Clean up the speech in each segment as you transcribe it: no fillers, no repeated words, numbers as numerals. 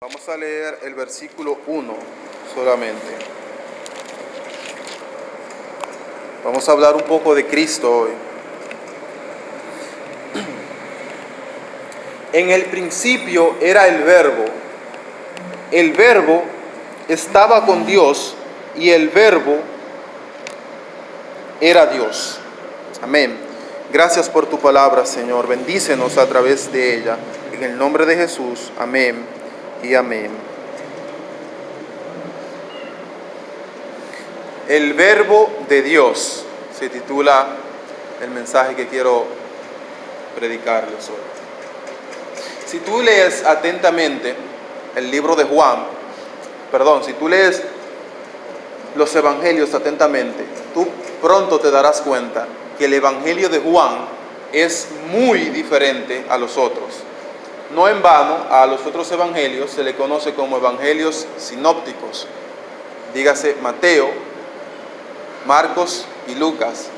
Vamos a leer el versículo 1 solamente. Vamos a hablar un poco de Cristo hoy. En el principio era el Verbo. El Verbo estaba con Dios y el Verbo era Dios. Amén. Gracias por tu palabra, Señor. Bendícenos a través de ella. En el nombre de Jesús. Amén y amén. El Verbo de Dios se titula el mensaje que quiero predicarles hoy. Si tú lees atentamente el libro de Juan, si tú lees los evangelios atentamente, tú pronto te darás cuenta que el evangelio de Juan es muy diferente a los otros. No en vano, a los otros evangelios se le conoce como evangelios sinópticos. Dígase Mateo, Marcos y Lucas.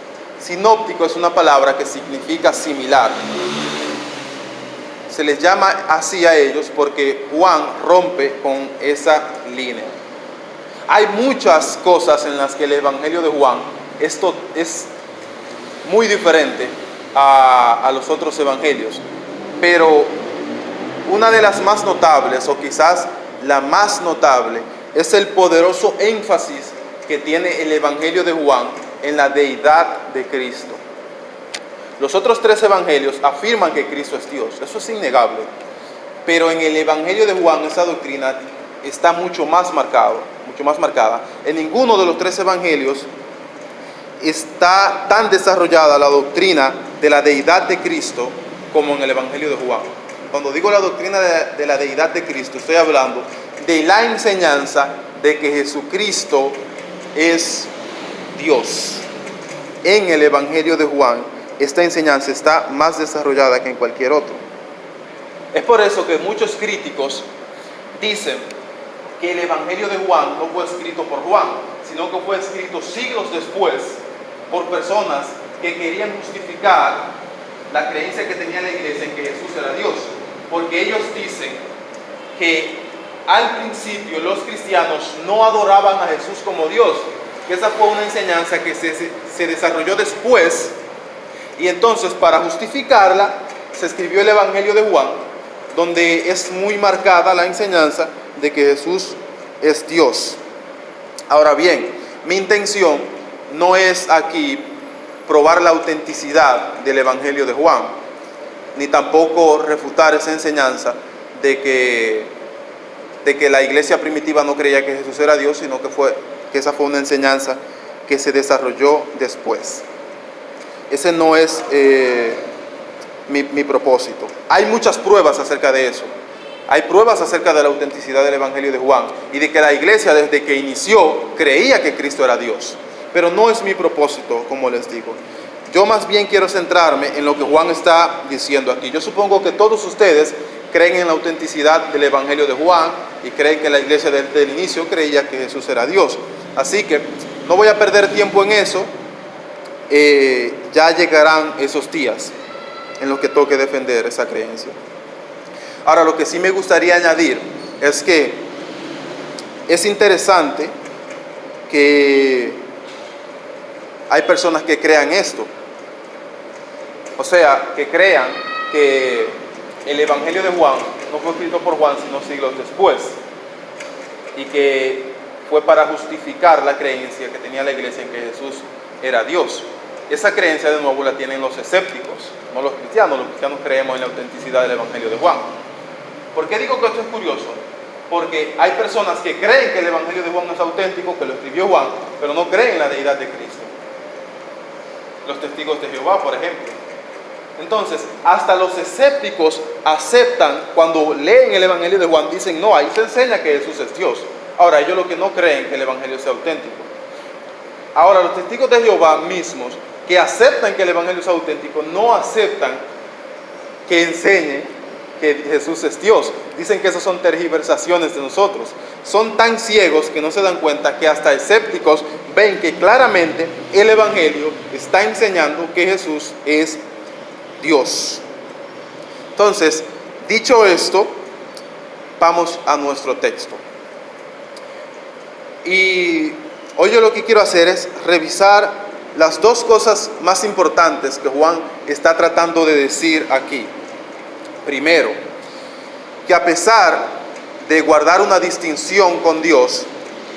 Sinóptico es una palabra que significa similar. Se les llama así a ellos porque Juan rompe con esa línea. Hay muchas cosas en las que el evangelio de Juan esto es muy diferente a los otros evangelios, pero una de las más notables, o quizás la más notable, es el poderoso énfasis que tiene el evangelio de Juan en la deidad de Cristo. Los otros tres evangelios afirman que Cristo es Dios, eso es innegable, pero en el evangelio de Juan esa doctrina está mucho más marcada. En ninguno de los tres evangelios está tan desarrollada la doctrina de la deidad de Cristo como en el evangelio de Juan. Cuando digo la doctrina de la deidad de Cristo, estoy hablando de la enseñanza de que Jesucristo es Dios. En el evangelio de Juan, esta enseñanza está más desarrollada que en cualquier otro. Es por eso que muchos críticos dicen que el evangelio de Juan no fue escrito por Juan, sino que fue escrito siglos después por personas que querían justificar la creencia que tenía la iglesia en que Jesús era Dios. Porque ellos dicen que al principio los cristianos no adoraban a Jesús como Dios, que esa fue una enseñanza que se desarrolló después, y entonces para justificarla se escribió el evangelio de Juan, donde es muy marcada la enseñanza de que Jesús es Dios. Ahora bien, mi intención no es aquí probar la autenticidad del evangelio de Juan, ni tampoco refutar esa enseñanza de que la iglesia primitiva no creía que Jesús era Dios, sino que esa fue una enseñanza que se desarrolló después. Ese no es mi propósito. Hay muchas pruebas acerca de eso. Hay pruebas acerca de la autenticidad del evangelio de Juan y de que la iglesia desde que inició creía que Cristo era Dios. Pero no es mi propósito, como les digo. Yo más bien quiero centrarme en lo que Juan está diciendo aquí. Yo supongo que todos ustedes creen en la autenticidad del evangelio de Juan y creen que la iglesia desde el inicio creía que Jesús era Dios. Así que no voy a perder tiempo en eso. Ya llegarán esos días en los que toque defender esa creencia. Ahora, lo que sí me gustaría añadir es que es interesante que hay personas que crean esto. O sea, que crean que el evangelio de Juan no fue escrito por Juan sino siglos después, y que fue para justificar la creencia que tenía la iglesia en que Jesús era Dios. Esa creencia de nuevo la tienen los escépticos, no los cristianos. Los cristianos creemos en la autenticidad del evangelio de Juan. ¿Por qué digo que esto es curioso? Porque hay personas que creen que el evangelio de Juan es auténtico, que lo escribió Juan, pero no creen en la deidad de Cristo. Los testigos de Jehová, por ejemplo. Entonces, hasta los escépticos aceptan, cuando leen el evangelio de Juan, dicen, no, ahí se enseña que Jesús es Dios. Ahora, ellos lo que no creen que el evangelio sea auténtico. Ahora, los testigos de Jehová mismos, que aceptan que el evangelio es auténtico, no aceptan que enseñe que Jesús es Dios. Dicen que esas son tergiversaciones de nosotros. Son tan ciegos que no se dan cuenta que hasta escépticos ven que claramente el evangelio está enseñando que Jesús es Dios. Entonces, dicho esto, vamos a nuestro texto. Y hoy yo lo que quiero hacer es revisar las dos cosas más importantes que Juan está tratando de decir aquí. Primero, que a pesar de guardar una distinción con Dios,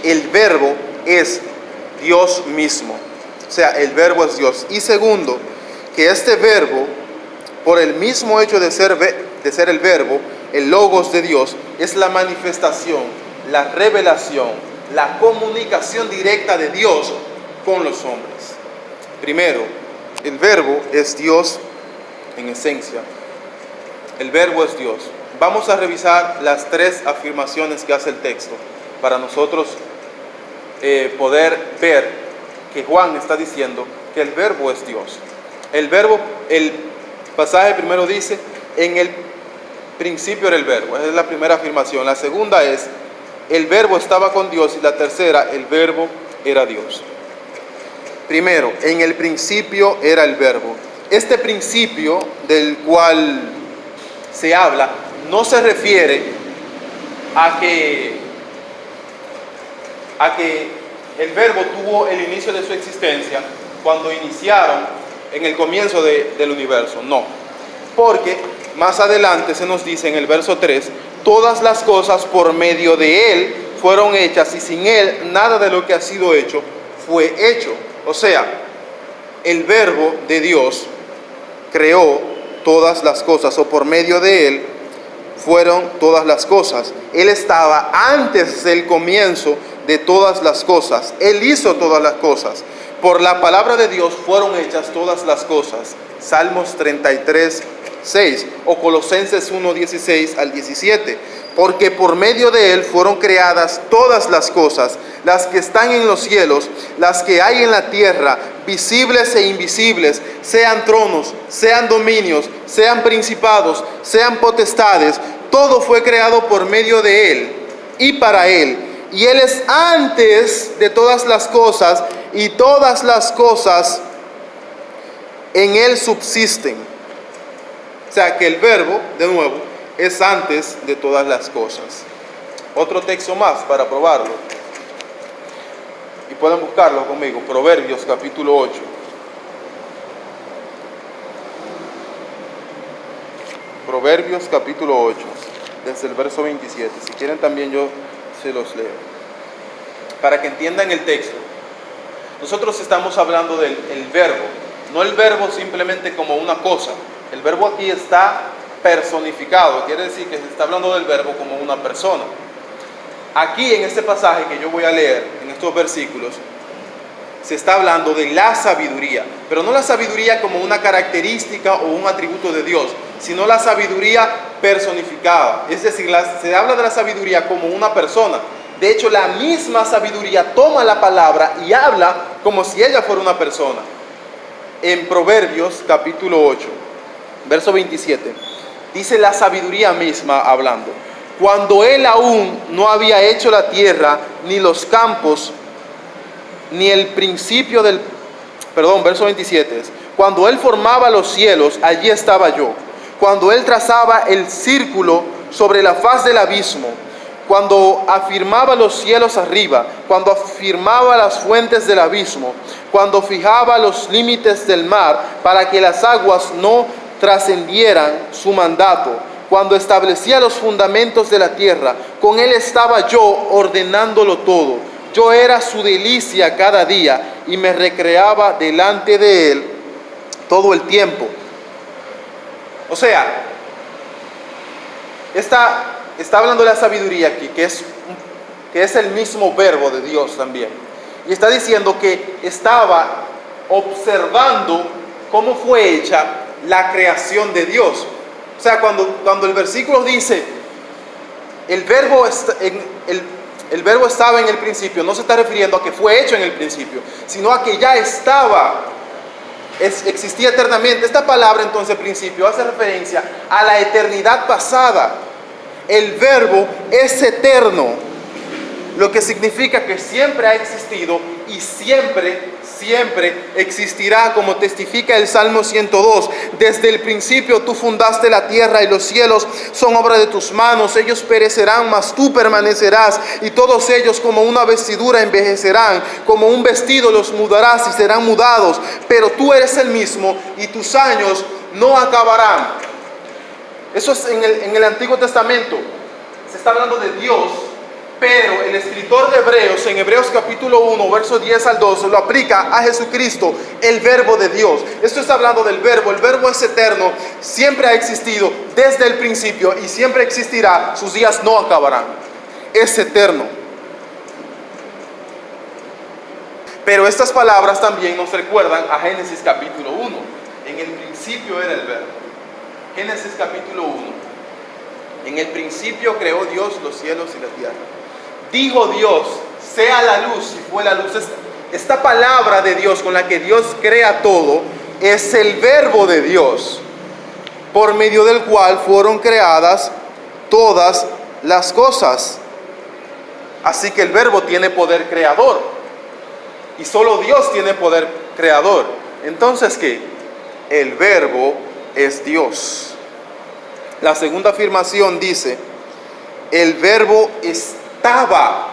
el verbo es Dios mismo. O sea, el verbo es Dios. Y segundo, que este verbo, por el mismo hecho de ser el verbo, el logos de Dios, es la manifestación, la revelación, la comunicación directa de Dios con los hombres. Primero, el verbo es Dios en esencia. El verbo es Dios. Vamos a revisar las tres afirmaciones que hace el texto para nosotros poder ver que Juan está diciendo que el verbo es Dios. El pasaje primero dice, en el principio era el verbo. Esa es la primera afirmación. La segunda es, el verbo estaba con Dios. Y la tercera, el verbo era Dios. Primero, en el principio era el verbo. Este principio del cual se habla no se refiere a que el verbo tuvo el inicio de su existencia cuando iniciaron en el comienzo del universo. No, porque más adelante se nos dice en el verso 3, todas las cosas por medio de Él fueron hechas y sin Él nada de lo que ha sido hecho fue hecho. O sea, el verbo de Dios creó todas las cosas, o por medio de Él fueron todas las cosas. Él estaba antes del comienzo de todas las cosas. Él hizo todas las cosas. Por la palabra de Dios fueron hechas todas las cosas. Salmos 33, 6 o Colosenses 1, 16 al 17. Porque por medio de Él fueron creadas todas las cosas, las que están en los cielos, las que hay en la tierra, visibles e invisibles, sean tronos, sean dominios, sean principados, sean potestades. Todo fue creado por medio de Él y para Él. Y Él es antes de todas las cosas, y todas las cosas en Él subsisten. O sea que el verbo, de nuevo, es antes de todas las cosas. Otro texto más para probarlo. Y pueden buscarlo conmigo. Proverbios capítulo 8. Proverbios capítulo 8, desde el verso 27. Si quieren también yo se los leo, para que entiendan el texto. Nosotros estamos hablando del verbo, no el verbo simplemente como una cosa. El verbo aquí está personificado, quiere decir que se está hablando del verbo como una persona. Aquí en este pasaje que yo voy a leer, en estos versículos, se está hablando de la sabiduría, pero no la sabiduría como una característica o un atributo de Dios, sino la sabiduría personificada. Es decir, se habla de la sabiduría como una persona. De hecho, la misma sabiduría toma la palabra y habla como si ella fuera una persona. En Proverbios capítulo 8, verso 27, dice la sabiduría misma hablando. Cuando Él aún no había hecho la tierra, ni los campos, ni el principio verso 27 es, cuando Él formaba los cielos, allí estaba yo. Cuando Él trazaba el círculo sobre la faz del abismo, cuando afirmaba los cielos arriba, cuando afirmaba las fuentes del abismo, cuando fijaba los límites del mar para que las aguas no trascendieran su mandato, cuando establecía los fundamentos de la tierra, con Él estaba yo ordenándolo todo. Yo era su delicia cada día y me recreaba delante de Él todo el tiempo. O sea, está hablando de la sabiduría aquí, que es el mismo verbo de Dios también. Y está diciendo que estaba observando cómo fue hecha la creación de Dios. O sea, cuando el versículo dice, el verbo estaba en el principio, no se está refiriendo a que fue hecho en el principio, sino a que ya estaba, existía eternamente. Esta palabra entonces, principio, hace referencia a la eternidad pasada. El verbo es eterno, lo que significa que siempre ha existido y siempre siempre existirá, como testifica el Salmo 102. Desde el principio tú fundaste la tierra y los cielos son obra de tus manos. Ellos perecerán, mas tú permanecerás, y todos ellos como una vestidura envejecerán, como un vestido los mudarás y serán mudados, pero tú eres el mismo y tus años no acabarán. Eso es en el Antiguo Testamento. Se está hablando de Dios, pero el escritor de Hebreos, en Hebreos capítulo 1, versos 10 al 12, lo aplica a Jesucristo, el verbo de Dios. Esto está hablando del verbo. El verbo es eterno, siempre ha existido desde el principio y siempre existirá. Sus días no acabarán. Es eterno. Pero estas palabras también nos recuerdan a Génesis capítulo 1. En el principio era el verbo. Génesis capítulo 1. En el principio creó Dios los cielos y la tierra. Dijo Dios, sea la luz, y fue la luz. Esta palabra de Dios con la que Dios crea todo es el verbo de Dios, por medio del cual fueron creadas todas las cosas. Así que el verbo tiene poder creador, y solo Dios tiene poder creador. Entonces, ¿qué? El verbo es Dios. La segunda afirmación dice, el verbo estaba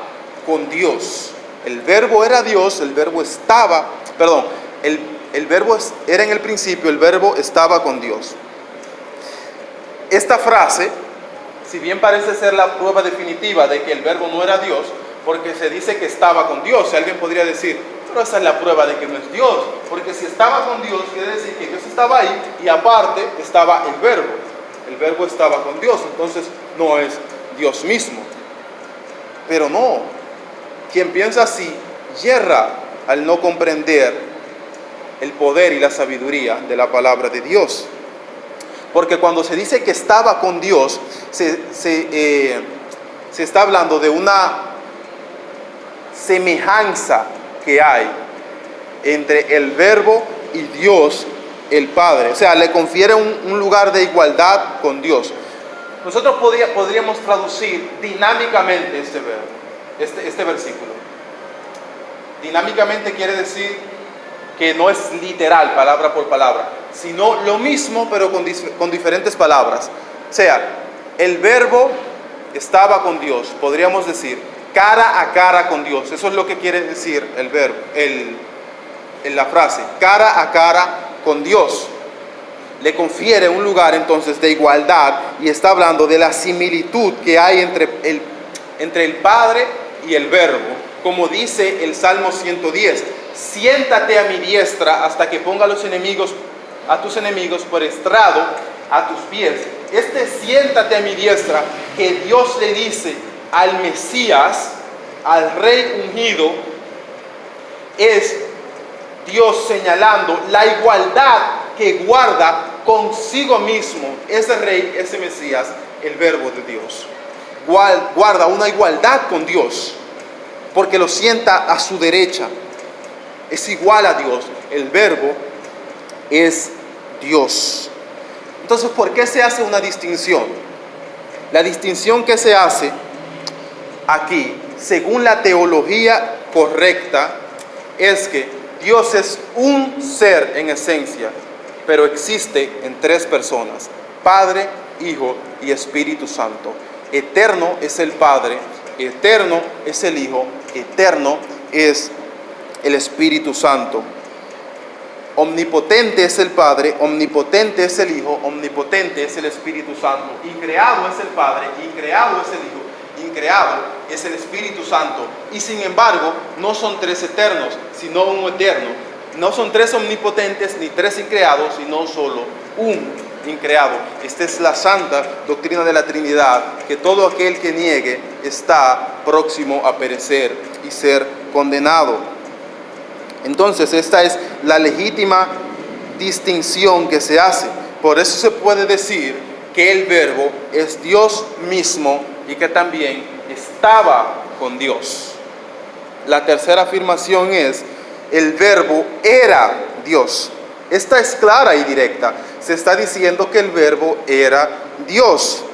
con Dios. El verbo era Dios, el verbo estaba, perdón, el verbo era en el principio, el verbo estaba con Dios. Esta frase, si bien parece ser la prueba definitiva de que el verbo no era Dios, porque se dice que estaba con Dios, si alguien podría decir, pero esa es la prueba de que no es Dios, porque si estaba con Dios, quiere decir que Dios estaba ahí y aparte estaba el verbo. El verbo estaba con Dios, entonces no es Dios mismo. Pero no, quien piensa así yerra al no comprender el poder y la sabiduría de la palabra de Dios. Porque cuando se dice que estaba con Dios, se está hablando de una semejanza que hay entre el verbo y Dios el Padre. O sea, le confiere un lugar de igualdad con Dios. Nosotros podríamos traducir dinámicamente este verbo, este versículo. Dinámicamente quiere decir que no es literal, palabra por palabra, sino lo mismo pero con diferentes palabras. O sea, el verbo estaba con Dios, podríamos decir cara a cara con Dios. Eso es lo que quiere decir el verbo, en la frase, cara a cara con Dios. Le confiere un lugar entonces de igualdad y está hablando de la similitud que hay entre el Padre y el Verbo. Como dice el Salmo 110, siéntate a mi diestra hasta que ponga a tus enemigos por estrado a tus pies. Siéntate a mi diestra que Dios le dice al Mesías, al Rey ungido, es Dios señalando la igualdad que guarda consigo mismo ese Rey, ese Mesías, el Verbo de Dios. Guarda una igualdad con Dios, porque lo sienta a su derecha. Es igual a Dios. El Verbo es Dios. Entonces, ¿por qué se hace una distinción? La distinción que se hace aquí, según la teología correcta, es que Dios es un ser en esencia, pero existe en tres personas: Padre, Hijo y Espíritu Santo. Eterno es el Padre, eterno es el Hijo, eterno es el Espíritu Santo. Omnipotente es el Padre, omnipotente es el Hijo, omnipotente es el Espíritu Santo. Increado es el Padre, increado es el Hijo, increado es el Espíritu Santo. Y sin embargo, no son tres eternos, sino un eterno. No son tres omnipotentes ni tres increados, sino solo un increado. Esta es la santa doctrina de la Trinidad, que todo aquel que niegue está próximo a perecer y ser condenado. Entonces, esta es la legítima distinción que se hace. Por eso se puede decir que el Verbo es Dios mismo y que también estaba con Dios. La tercera afirmación es: el Verbo era Dios. Esta es clara y directa. Se está diciendo que el Verbo era Dios.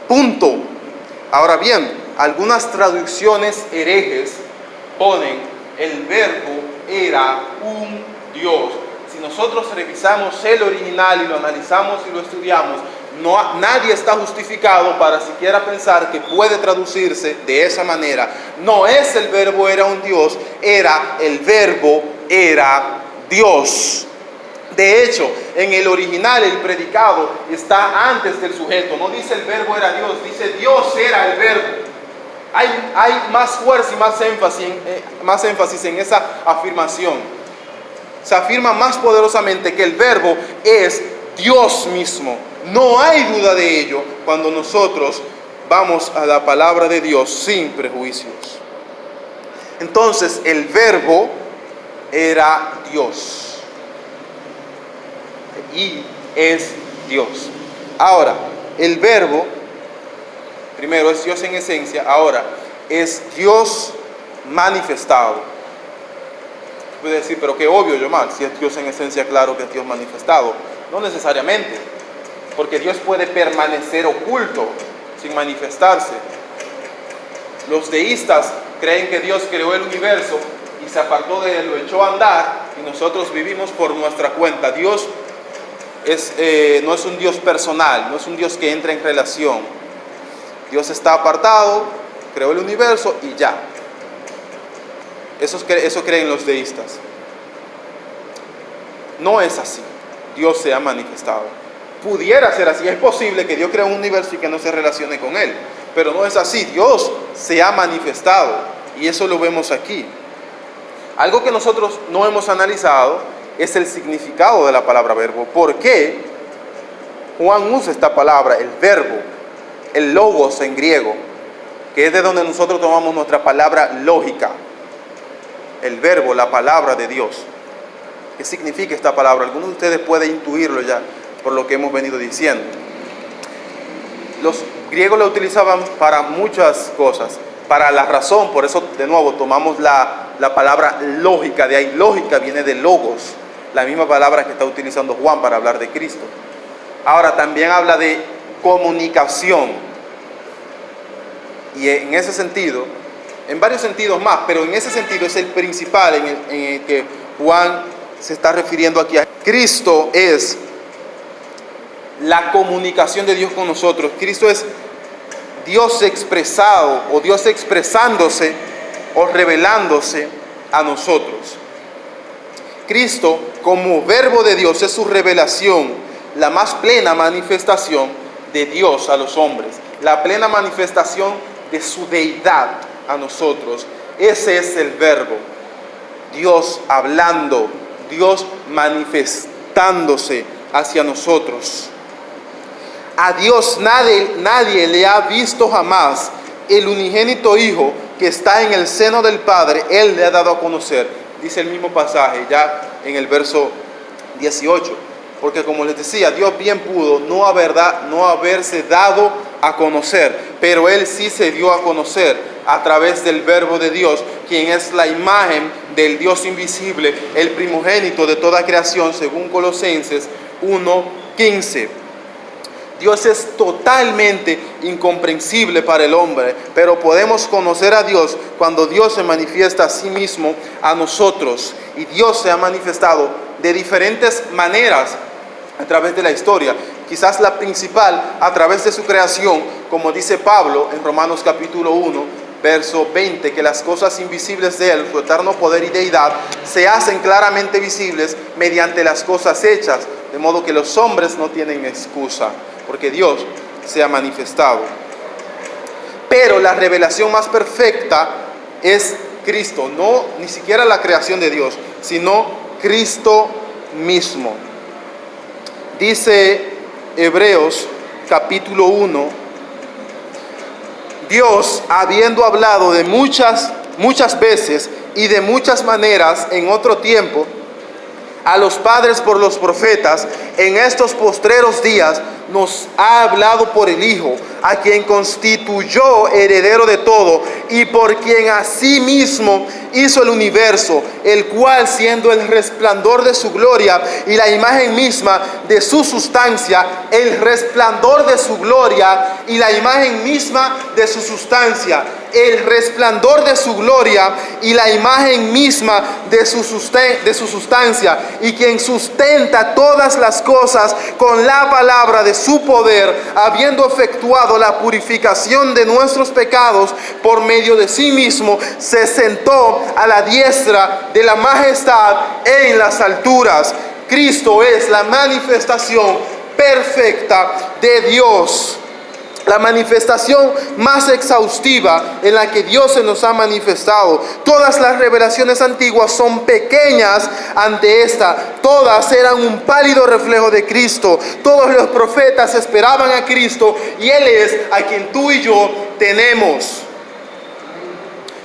Punto. Ahora bien, algunas traducciones herejes ponen: el Verbo era un Dios. Si nosotros revisamos el original y lo analizamos y lo estudiamos, nadie está justificado para siquiera pensar que puede traducirse de esa manera. No es el verbo era un Dios, era el verbo era Dios. De hecho, en el original el predicado está antes del sujeto. No dice el verbo era Dios, dice Dios era el verbo. Hay más fuerza y más énfasis en esa afirmación. Se afirma más poderosamente que el verbo es Dios mismo. No hay duda de ello cuando nosotros vamos a la palabra de Dios sin prejuicios. Entonces, el verbo era Dios. Y es Dios. Ahora, el verbo, primero es Dios en esencia, ahora es Dios manifestado. Puede decir, pero qué obvio, Yomar, si es Dios en esencia, claro que es Dios manifestado. No necesariamente, porque Dios puede permanecer oculto sin manifestarse. Los deístas creen que Dios creó el universo y se apartó de él, lo echó a andar y nosotros vivimos por nuestra cuenta. Dios no es un Dios personal, no es un Dios que entra en relación. Dios está apartado, creó el universo y ya. Eso creen los deístas. No es así. Dios se ha manifestado. Pudiera ser así, es posible que Dios cree un universo y que no se relacione con él, pero no es así. Dios se ha manifestado y eso lo vemos aquí. Algo que nosotros no hemos analizado es el significado de la palabra verbo. ¿Por qué Juan usa esta palabra, el verbo, el logos en griego, que es de donde nosotros tomamos nuestra palabra lógica? El verbo, la palabra de Dios. ¿Qué significa esta palabra? Algunos de ustedes pueden intuirlo ya por lo que hemos venido diciendo. Los griegos la utilizaban para muchas cosas, para la razón. Por eso de nuevo tomamos la palabra lógica. De ahí lógica viene de logos, la misma palabra que está utilizando Juan para hablar de Cristo. Ahora también habla de comunicación, y en ese sentido, en varios sentidos más, pero en ese sentido es el principal en el que Juan se está refiriendo aquí. Cristo es la comunicación de Dios con nosotros. Cristo es Dios expresado, o Dios expresándose o revelándose a nosotros. Cristo, como verbo de Dios, es su revelación, la más plena manifestación de Dios a los hombres, la plena manifestación de su deidad a nosotros. Ese es el verbo. Dios hablando, Dios manifestándose hacia nosotros. A Dios nadie le ha visto jamás. El unigénito Hijo que está en el seno del Padre, Él le ha dado a conocer. Dice el mismo pasaje ya en el verso 18. Porque como les decía, Dios bien pudo no haberse dado a conocer, pero Él sí se dio a conocer a través del verbo de Dios, quien es la imagen del Dios invisible, el primogénito de toda creación, según Colosenses 1:15. Dios es totalmente incomprensible para el hombre, pero podemos conocer a Dios cuando Dios se manifiesta a sí mismo a nosotros. Y Dios se ha manifestado de diferentes maneras a través de la historia. Quizás la principal a través de su creación, como dice Pablo en Romanos capítulo 1, verso 20, que las cosas invisibles de Él, su eterno poder y deidad, se hacen claramente visibles mediante las cosas hechas, de modo que los hombres no tienen excusa, porque Dios se ha manifestado. Pero la revelación más perfecta es Cristo, no ni siquiera la creación de Dios, sino Cristo mismo. Dice Hebreos capítulo 1, Dios, habiendo hablado de muchas veces y de muchas maneras en otro tiempo a los padres por los profetas, en estos postreros días nos ha hablado por el Hijo, a quien constituyó heredero de todo, y por quien asimismo hizo el universo, el cual, siendo el resplandor de su gloria y la imagen misma de su sustancia, el resplandor de su gloria y la imagen misma de su sustancia, el resplandor de su gloria y la imagen misma de su sustancia, y quien sustenta todas las cosas con la palabra de su poder, habiendo efectuado la purificación de nuestros pecados por medio de sí mismo, se sentó a la diestra de la majestad en las alturas. Cristo es la manifestación perfecta de Dios, la manifestación más exhaustiva en la que Dios se nos ha manifestado. Todas las revelaciones antiguas son pequeñas ante esta. Todas eran un pálido reflejo de Cristo. Todos los profetas esperaban a Cristo, y Él es a quien tú y yo tenemos.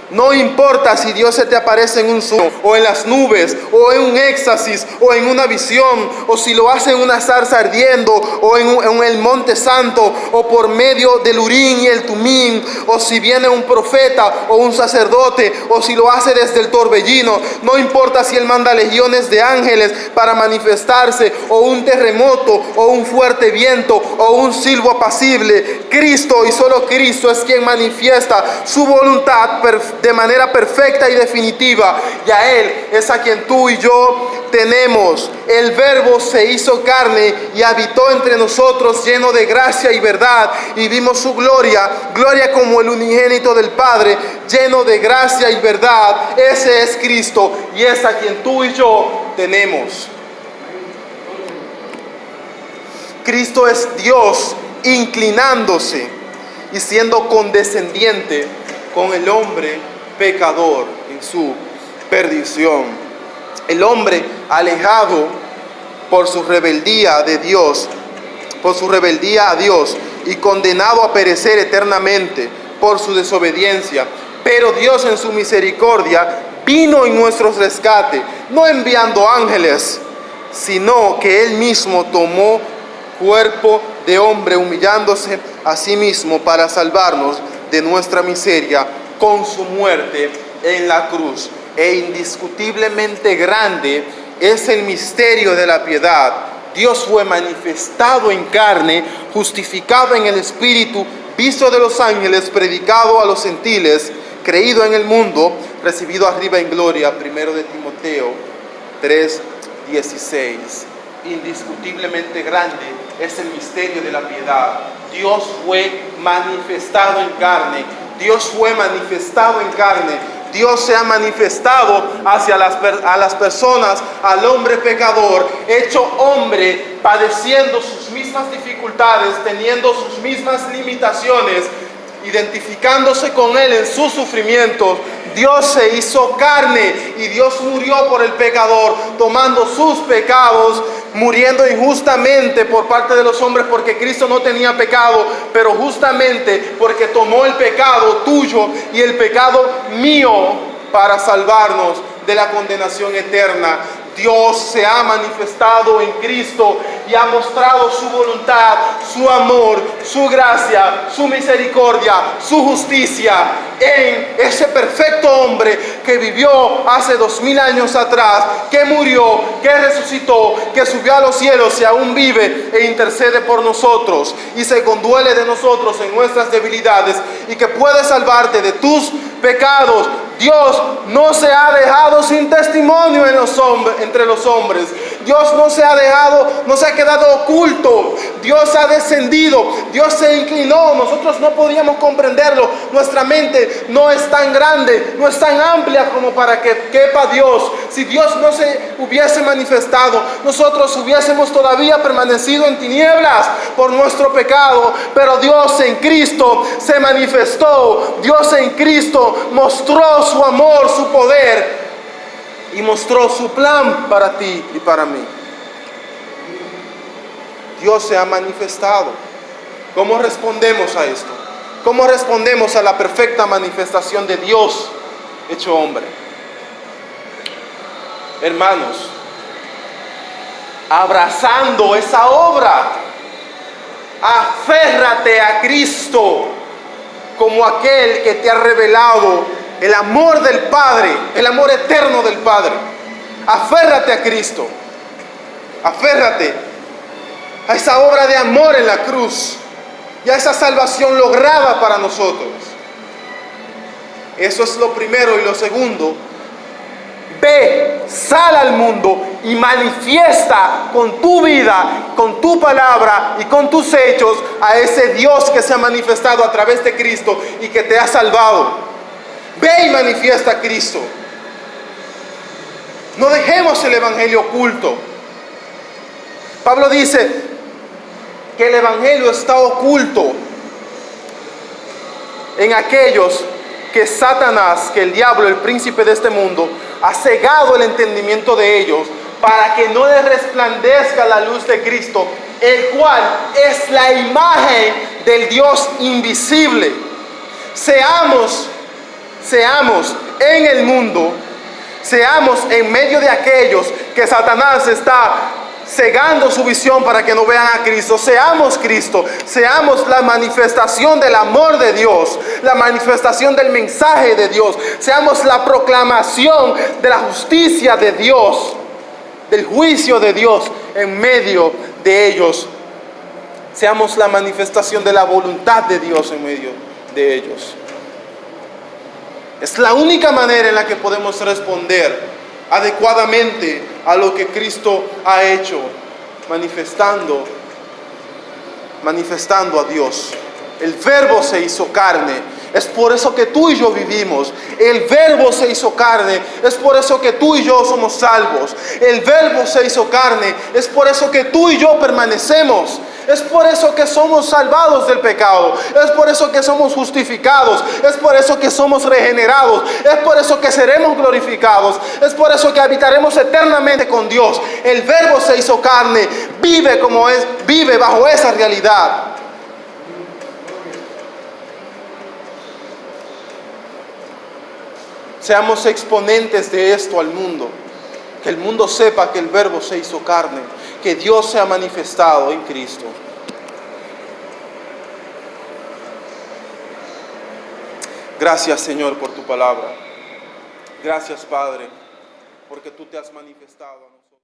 No importa si Dios se te aparece en un sueño, o en las nubes, o en un éxtasis, o en una visión, o si lo hace en una zarza ardiendo, o en el monte santo, o por medio del Urim y el Tumim, o si viene un profeta o un sacerdote, o si lo hace desde el torbellino. No importa si Él manda legiones de ángeles para manifestarse, o un terremoto, o un fuerte viento, o un silbo apacible. Cristo y solo Cristo es quien manifiesta su voluntad de manera perfecta y definitiva, y a Él es a quien tú y yo tenemos. El Verbo se hizo carne y habitó entre nosotros, lleno de gracia y verdad, y vimos su gloria, gloria como el unigénito del Padre, lleno de gracia y verdad. Ese es Cristo, y es a quien tú y yo tenemos. Cristo es Dios inclinándose y siendo condescendiente con el hombre pecador en su perdición. El hombre alejado por su rebeldía de Dios, por su rebeldía a Dios, y condenado a perecer eternamente por su desobediencia. Pero Dios en su misericordia vino en nuestro rescate, no enviando ángeles, sino que Él mismo tomó cuerpo de hombre, humillándose a sí mismo para salvarnos de nuestra miseria con su muerte en la cruz. E indiscutiblemente grande es el misterio de la piedad. Dios fue manifestado en carne, justificado en el Espíritu, visto de los ángeles, predicado a los gentiles, creído en el mundo, recibido arriba en gloria. 1 de Timoteo 3:16. Indiscutiblemente grande es el misterio de la piedad. Dios fue manifestado en carne. Dios fue manifestado en carne. Dios se ha manifestado hacia las personas, al hombre pecador, hecho hombre, padeciendo sus mismas dificultades, teniendo sus mismas limitaciones, identificándose con Él en sus sufrimientos. Dios se hizo carne y Dios murió por el pecador, tomando sus pecados, muriendo injustamente por parte de los hombres, porque Cristo no tenía pecado, pero justamente porque tomó el pecado tuyo y el pecado mío para salvarnos de la condenación eterna. Dios se ha manifestado en Cristo y ha mostrado su voluntad, su amor, su gracia, su misericordia, su justicia en ese perfecto hombre que vivió hace 2000 años atrás, que murió, que resucitó, que subió a los cielos y aún vive e intercede por nosotros y se conduele de nosotros en nuestras debilidades, y que puede salvarte de tus pecados. Dios no se ha dejado sin testimonio entre los hombres. Dios no se ha quedado oculto. Dios ha descendido. Dios se inclinó. Nosotros no podíamos comprenderlo. Nuestra mente no es tan grande, no es tan amplia como para que quepa Dios. Si Dios no se hubiese manifestado, nosotros hubiésemos todavía permanecido en tinieblas por nuestro pecado. Pero Dios en Cristo se manifestó. Dios en Cristo mostró su amor, su poder, y mostró su plan para ti y para mí. Dios se ha manifestado. ¿Cómo respondemos a esto? ¿Cómo respondemos a la perfecta manifestación de Dios hecho hombre? Hermanos, abrazando esa obra, Aférrate a Cristo como aquel que te ha revelado el amor del Padre, el amor eterno del Padre. Aférrate a Cristo. Aférrate a esa obra de amor en la cruz y a esa salvación lograda para nosotros. Eso es lo primero. Y lo segundo, ve, sal al mundo y manifiesta con tu vida, con tu palabra y con tus hechos a ese Dios que se ha manifestado a través de Cristo y que te ha salvado. Ve y manifiesta a Cristo. No dejemos el evangelio oculto. Pablo dice que el evangelio está oculto en aquellos que Satanás, que el diablo, el príncipe de este mundo, ha cegado el entendimiento de ellos para que no les resplandezca la luz de Cristo, el cual es la imagen del Dios invisible. Seamos en el mundo, seamos en medio de aquellos que Satanás está cegando su visión para que no vean a Cristo. Seamos Cristo, seamos la manifestación del amor de Dios, la manifestación del mensaje de Dios, seamos la proclamación de la justicia de Dios, del juicio de Dios en medio de ellos. Seamos la manifestación de la voluntad de Dios en medio de ellos. Es la única manera en la que podemos responder adecuadamente a lo que Cristo ha hecho, manifestando a Dios. El Verbo se hizo carne. Es por eso que tú y yo vivimos. El Verbo se hizo carne. Es por eso que tú y yo somos salvos. El Verbo se hizo carne. Es por eso que tú y yo permanecemos. Es por eso que somos salvados del pecado. Es por eso que somos justificados. Es por eso que somos regenerados. Es por eso que seremos glorificados. Es por eso que habitaremos eternamente con Dios. El Verbo se hizo carne. Vive bajo esa realidad. Seamos exponentes de esto al mundo. Que el mundo sepa que el Verbo se hizo carne, que Dios se ha manifestado en Cristo. Gracias, Señor, por tu palabra. Gracias, Padre, porque tú te has manifestado a nosotros.